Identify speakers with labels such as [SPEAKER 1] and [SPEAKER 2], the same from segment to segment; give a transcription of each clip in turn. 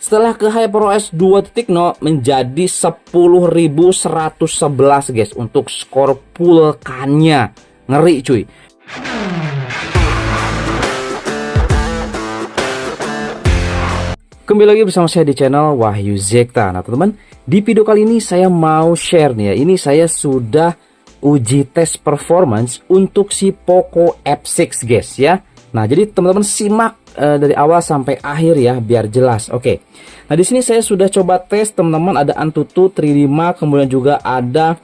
[SPEAKER 1] Setelah ke HyperOS 2.0 menjadi 10.111 guys untuk skor pulkannya. Ngeri cuy. Kembali lagi bersama saya di channel Wahyu Zekta. Nah teman-teman, di video kali ini saya mau share nih ya. Ini saya sudah uji tes performance untuk si Poco F6 guys ya. Nah jadi teman-teman simak dari awal sampai akhir ya biar jelas. Oke. Nah di sini saya sudah coba tes teman-teman, ada Antutu 3D Mark, kemudian juga ada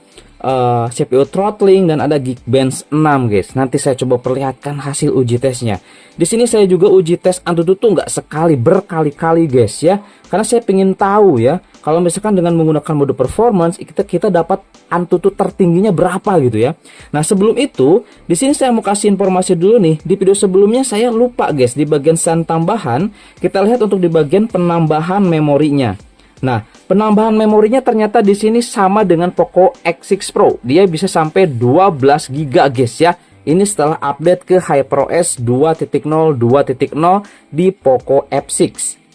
[SPEAKER 1] CPU throttling dan ada Geekbench 6 guys. Nanti saya coba perlihatkan hasil uji tesnya. Di sini saya juga uji tes Antutu tuh nggak sekali, berkali-kali guys ya. Karena saya pengen tahu ya, kalau misalkan dengan menggunakan mode performance kita dapat Antutu tertingginya berapa gitu ya. Nah sebelum itu, di sini saya mau kasih informasi dulu nih. Di video sebelumnya saya lupa guys, di bagian SAN tambahan kita lihat untuk di bagian penambahan memorinya. Nah, penambahan memorinya ternyata di sini sama dengan Poco X6 Pro. Dia bisa sampai 12 GB guys ya. Ini setelah update ke HyperOS 2.0 di Poco F6.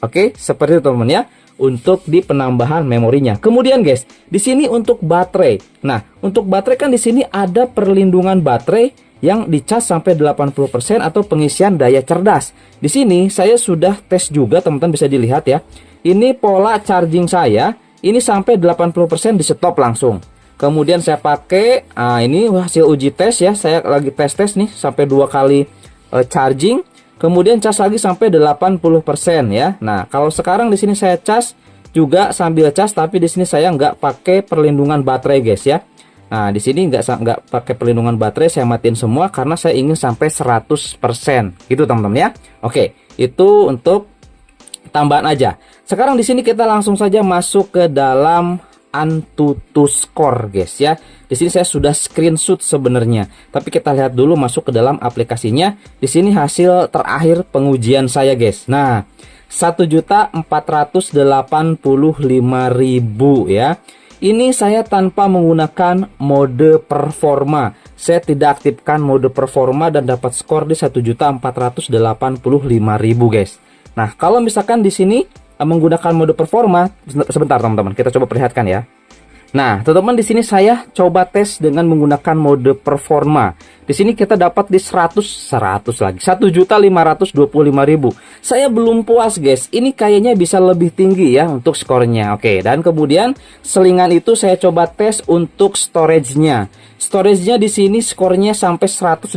[SPEAKER 1] Oke, seperti itu teman-teman ya. Untuk di penambahan memorinya. Kemudian guys, di sini untuk baterai. Nah, untuk baterai kan di sini ada perlindungan baterai yang dicas sampai 80% atau pengisian daya cerdas. Di sini saya sudah tes juga teman-teman, bisa dilihat ya. Ini pola charging saya, ini sampai 80% di stop langsung. Kemudian saya pakai, ini hasil uji tes ya, saya lagi tes nih sampai 2 kali charging. Kemudian cas lagi sampai 80% ya. Nah, kalau sekarang di sini saya cas juga sambil cas, tapi di sini saya nggak pakai perlindungan baterai guys ya. Nah, di sini nggak pakai perlindungan baterai, saya matiin semua karena saya ingin sampai 100%. Gitu teman-teman ya. Oke, itu untuk tambahan aja. Sekarang di sini kita langsung saja masuk ke dalam Antutu Score guys ya. Di sini saya sudah screenshot sebenarnya, tapi kita lihat dulu masuk ke dalam aplikasinya. Di sini hasil terakhir pengujian saya guys. Nah, 1.485.000 ya. Ini saya tanpa menggunakan mode performa. Saya tidak aktifkan mode performa dan dapat skor di 1.485.000 guys. Nah, kalau misalkan di sini menggunakan mode performa, sebentar teman-teman, kita coba perlihatkan ya. Nah, teman-teman di sini saya coba tes dengan menggunakan mode performa. Di sini kita dapat di 100 lagi, 1.525.000. Saya belum puas guys. Ini kayaknya bisa lebih tinggi ya untuk skornya. Oke, dan kemudian selingan itu saya coba tes untuk storage-nya. Storage-nya di sini skornya sampai 182.000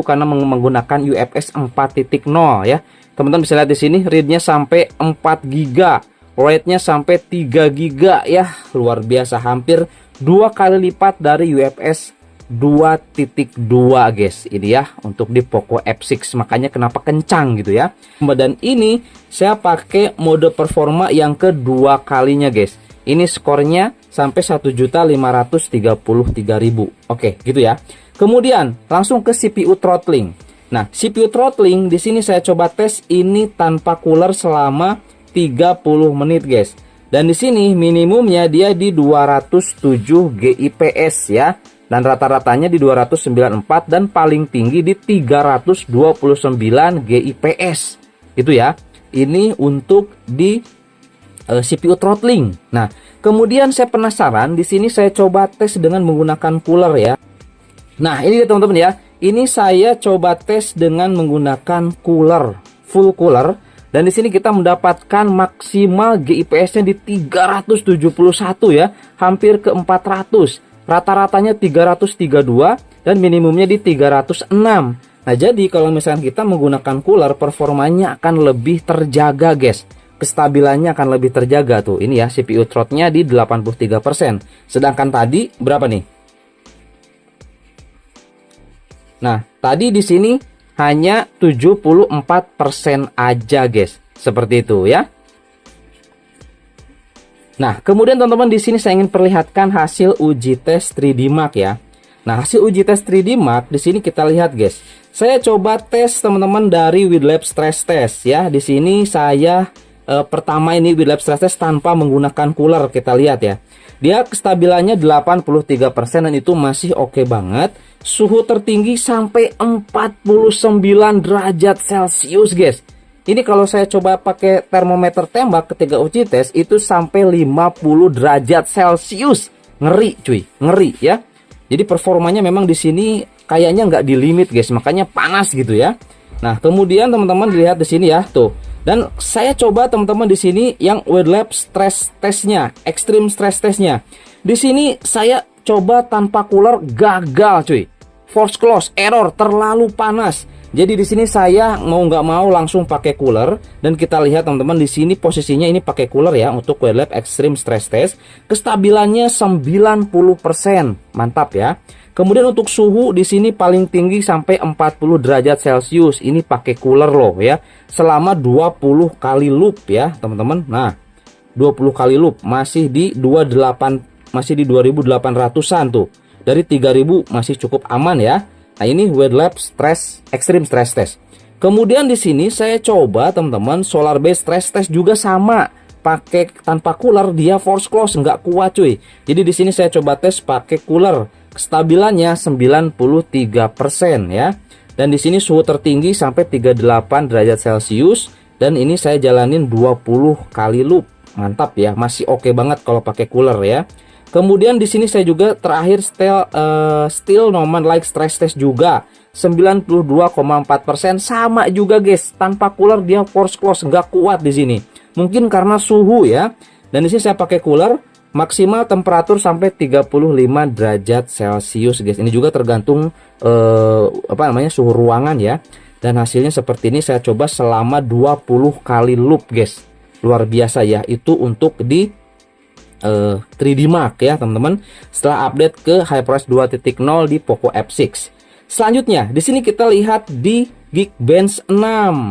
[SPEAKER 1] karena menggunakan UFS 4.0 ya. Teman-teman bisa lihat di sini read-nya sampai 4 GB, write-nya sampai 3 GB ya. Luar biasa, hampir 2 kali lipat dari UFS 2.2 guys. Ini ya untuk di Poco F6, makanya kenapa kencang gitu ya. Dan ini saya pakai mode performa yang kedua kalinya guys. Ini skornya sampai 1.533.000. Oke, gitu ya. Kemudian langsung ke CPU throttling. Nah, CPU throttling di sini saya coba tes ini tanpa cooler selama 30 menit, guys. Dan di sini minimumnya dia di 207 GIPS ya. Dan rata-ratanya di 294 dan paling tinggi di 329 GIPS. Itu ya. Ini untuk di CPU throttling. Nah, kemudian saya penasaran, di sini saya coba tes dengan menggunakan cooler ya. Nah, ini teman-teman ya. Ini saya coba tes dengan menggunakan cooler, full cooler, dan di sini kita mendapatkan maksimal GIPS-nya di 371 ya, hampir ke 400. Rata-ratanya 332 dan minimumnya di 306. Nah, jadi kalau misalnya kita menggunakan cooler, performanya akan lebih terjaga, guys. Kestabilannya akan lebih terjaga tuh. Ini ya, CPU throttling-nya di 83%. Sedangkan tadi berapa nih? Nah, tadi di sini hanya 74% aja, guys. Seperti itu ya. Nah, kemudian teman-teman di sini saya ingin perlihatkan hasil uji tes 3D Mark ya. Nah, hasil uji tes 3D Mark di sini kita lihat, guys. Saya coba tes teman-teman dari WeLab Stress Test ya. Di sini saya pertama ini WeLab Stress Test tanpa menggunakan cooler, kita lihat ya. Dia kestabilannya 83% dan itu masih oke banget. Suhu tertinggi sampai 49 derajat Celcius, guys. Ini kalau saya coba pakai termometer tembak ketika uji tes itu sampai 50 derajat Celcius. Ngeri cuy, ngeri ya. Jadi performanya memang di sini kayaknya nggak di limit guys, makanya panas gitu ya. Nah, kemudian teman-teman lihat di sini ya, tuh. Dan saya coba teman-teman di sini yang wet lab stress testnya, extreme stress testnya. Di sini saya coba tanpa cooler, gagal cuy. Force close, error, terlalu panas. Jadi di sini saya mau nggak mau langsung pakai cooler, dan kita lihat teman-teman di sini posisinya ini pakai cooler ya untuk wet lab extreme stress test. Kestabilannya 90%, mantap ya. Kemudian untuk suhu di sini paling tinggi sampai 40 derajat Celcius. Ini pakai cooler loh ya. Selama 20 kali loop ya, teman-teman. Nah, 20 kali loop masih di 2800-an tuh. Dari 3000 masih cukup aman ya. Nah, ini wet lab stress extreme stress test. Kemudian di sini saya coba teman-teman solar based stress test juga sama, pakai tanpa cooler, dia force close, nggak kuat cuy. Jadi di sini saya coba tes pakai cooler, kestabilannya 93% ya. Dan di sini suhu tertinggi sampai 38 derajat Celcius, dan ini saya jalanin 20 kali loop. Mantap ya, masih oke banget kalau pakai cooler ya. Kemudian di sini saya juga terakhir still Noman like stress test juga 92,4%, sama juga guys, tanpa cooler dia force close, nggak kuat di sini. Mungkin karena suhu ya. Dan di sini saya pakai cooler, maksimal temperatur sampai 35 derajat Celcius guys. Ini juga tergantung suhu ruangan ya. Dan hasilnya seperti ini, saya coba selama 20 kali loop guys. Luar biasa ya, itu untuk di 3D Mark ya teman-teman, setelah update ke HyperOS 2.0 di Poco F6. Selanjutnya di sini kita lihat di Geekbench 6.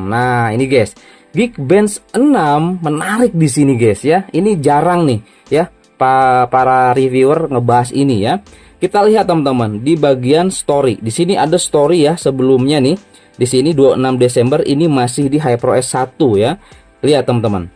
[SPEAKER 1] Nah, ini guys, Geekbench 6 menarik di sini guys ya. Ini jarang nih ya para reviewer ngebahas ini ya. Kita lihat teman-teman di bagian story. Di sini ada story ya sebelumnya nih. Di sini 26 Desember ini masih di HyperOS 1 ya. Lihat teman-teman,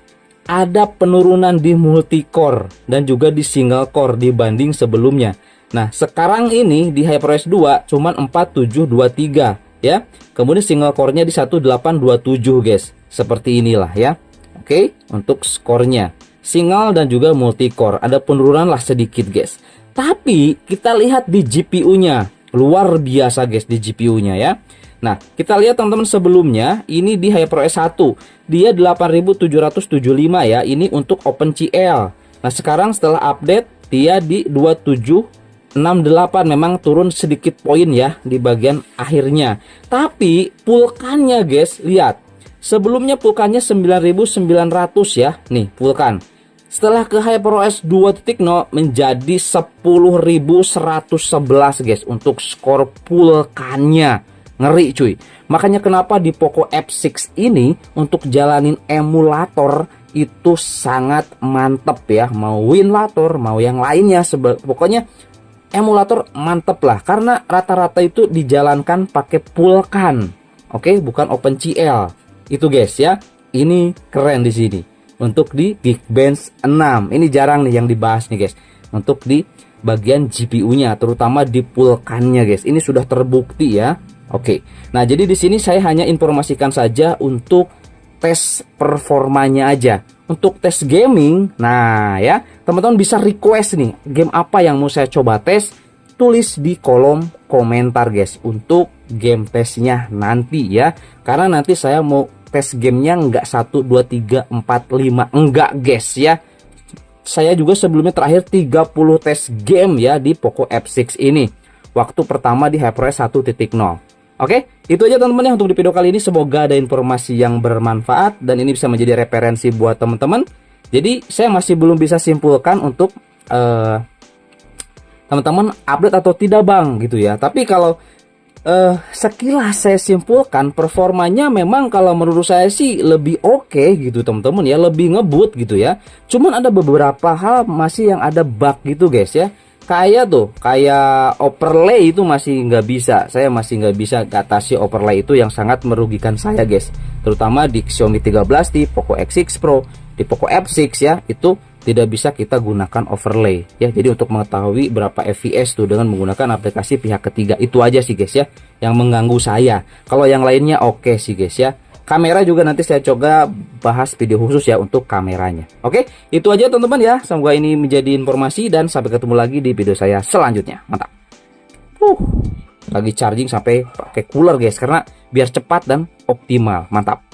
[SPEAKER 1] ada penurunan di multi-core dan juga di single core dibanding sebelumnya. Nah, sekarang ini di HyperOS 2 cuman 4723 ya. Kemudian single core-nya di 1827 guys. Seperti inilah ya. Oke, untuk skornya single dan juga multi-core ada penurunan lah sedikit guys. Tapi kita lihat di GPU-nya, luar biasa guys di GPU-nya ya. Nah, kita lihat teman-teman sebelumnya ini di HyperOS 1 dia 8775 ya, ini untuk OpenCL. Nah, sekarang setelah update dia di 2768, memang turun sedikit poin ya di bagian akhirnya. Tapi pulkannya guys, lihat. Sebelumnya pulkannya 9900 ya. Nih, pulkan. Setelah ke HyperOS 2.0 menjadi 10111 guys untuk skor pulkannya. Ngeri cuy. Makanya kenapa di Poco F6 ini untuk jalanin emulator itu sangat mantep ya. Mau Winlator, mau yang lainnya, pokoknya emulator mantep lah. Karena rata-rata itu dijalankan pakai pulkan. Oke, bukan OpenCL. Itu guys ya. Ini keren di sini. Untuk di Geekbench 6. Ini jarang nih yang dibahas nih guys. Untuk di bagian GPU-nya, terutama di pulkannya guys. Ini sudah terbukti ya. Oke, nah jadi di sini saya hanya informasikan saja untuk tes performanya aja. Untuk tes gaming, nah ya teman-teman bisa request nih game apa yang mau saya coba tes, tulis di kolom komentar guys untuk game tesnya nanti ya. Karena nanti saya mau tes gamenya nggak 1, 2, 3, 4, 5, enggak guys ya. Saya juga sebelumnya terakhir 30 tes game ya di Poco F6 ini. Waktu pertama di HyperOS 1.0. Oke, itu aja teman-teman ya untuk di video kali ini. Semoga ada informasi yang bermanfaat dan ini bisa menjadi referensi buat teman-teman. Jadi saya masih belum bisa simpulkan untuk teman-teman update atau tidak bang gitu ya. Tapi kalau sekilas saya simpulkan performanya memang kalau menurut saya sih lebih oke gitu teman-teman ya, lebih ngebut gitu ya. Cuman ada beberapa hal masih yang ada bug gitu guys ya. Kayak overlay itu masih nggak bisa. Saya masih nggak bisa atasi overlay itu yang sangat merugikan saya guys. Terutama di Xiaomi 13, di Poco X6 Pro, di Poco F6 ya, itu tidak bisa kita gunakan overlay ya. Jadi untuk mengetahui berapa fps tuh dengan menggunakan aplikasi pihak ketiga, itu aja sih guys ya yang mengganggu saya. Kalau yang lainnya oke sih guys ya. Kamera juga nanti saya coba bahas video khusus ya untuk kameranya. Oke, itu aja teman-teman ya. Semoga ini menjadi informasi dan sampai ketemu lagi di video saya selanjutnya. Mantap. Lagi charging sampai pakai cooler guys, karena biar cepat dan optimal. Mantap.